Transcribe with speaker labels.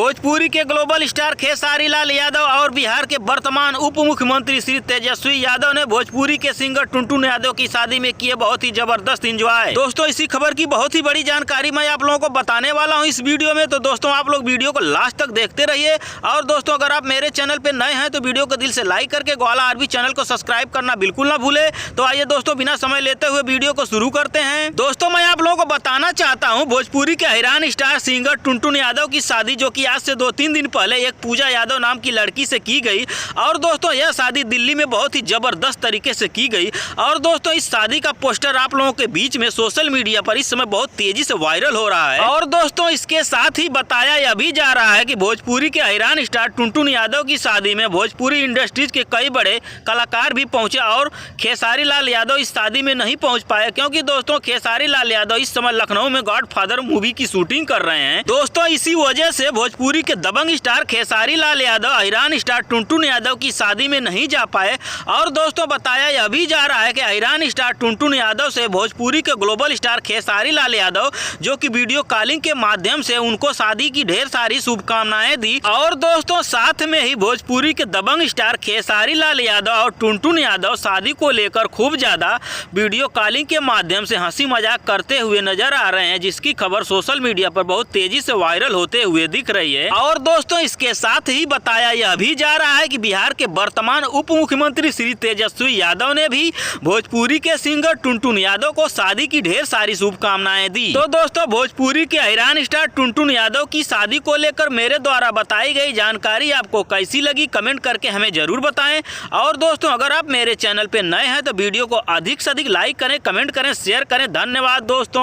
Speaker 1: भोजपुरी के global star Khesari Lal Yadav और बिहार के वर्तमान उप मुख्यमंत्री श्री तेजस्वी यादव ने भोजपुरी के सिंगर टुनटुन यादव की शादी में किए बहुत ही जबरदस्त एंजॉय। दोस्तों इसी खबर की बहुत ही बड़ी जानकारी मैं आप लोगों को बताने वाला हूं इस वीडियो में, तो दोस्तों आप लोग वीडियो को लास्ट तक देखते रहिए। और दोस्तों अगर आप मेरे चैनल पे नए हैं तो वीडियो को दिल से लाइक करके ग्वाला आरबी चैनल को सब्सक्राइब करना बिल्कुल ना भूले। तो आइए दोस्तों बिना समय लेते हुए वीडियो को शुरू करते हैं। दोस्तों मैं आप लोगों को बताना चाहता हूँ भोजपुरी के हैरान स्टार सिंगर टुनटुन यादव की शादी जो कि आज से 2-3 दिन पहले एक पूजा यादव नाम की लड़की से की गई। और दोस्तों यह शादी दिल्ली में बहुत ही जबरदस्त तरीके से की गई। और दोस्तों इस शादी का पोस्टर आप लोगों के बीच में सोशल मीडिया पर इस समय बहुत तेजी से वायरल हो रहा है। और दोस्तों इसके साथ ही बताया यह भी जा रहा है कि भोजपुरी के हैरान स्टार टुनटुन यादव की शादी में भोजपुरी इंडस्ट्रीज के कई बड़े कलाकार भी पहुंचे और खेसारी लाल यादव इस शादी में नहीं पहुंच पाए, क्योंकि दोस्तों खेसारी लाल यादव इस समय लखनऊ में गॉडफादर मूवी की शूटिंग कर रहे हैं। दोस्तों इसी वजह से भोजपुरी के दबंग स्टार खेसारी लाल यादव हैरान स्टार टुनटुन यादव की शादी में नहीं जा पाए। और दोस्तों बताया यह भी जा रहा है कि हैरान स्टार टुनटुन यादव से भोजपुरी के ग्लोबल स्टार खेसारी लाल यादव जो कि वीडियो कॉलिंग के माध्यम से उनको शादी की ढेर सारी शुभकामनाएं दी। और दोस्तों साथ में ही भोजपुरी के दबंग स्टार खेसारी लाल यादव और टुनटुन यादव शादी को लेकर खूब ज्यादा वीडियो कॉलिंग के माध्यम से हंसी मजाक करते हुए नजर आ रहे हैं, जिसकी खबर सोशल मीडिया पर बहुत तेजी से वायरल होते हुए दिख रही है। और दोस्तों इसके साथ ही बताया यह भी जा रहा है कि बिहार के वर्तमान उप मुख्यमंत्री श्री तेजस्वी यादव ने भी भोजपुरी के सिंगर टुनटुन यादव को शादी की ढेर सारी शुभकामनाएं दी। तो दोस्तों भोजपुरी के हैरान स्टार टुनटुन यादव की शादी को लेकर मेरे द्वारा बताई गई जानकारी आपको कैसी लगी कमेंट करके हमें जरूर बताएं। और दोस्तों अगर आप मेरे चैनल पे नए हैं तो वीडियो को अधिक से अधिक लाइक करें, कमेंट करें, शेयर करें। धन्यवाद दोस्तों।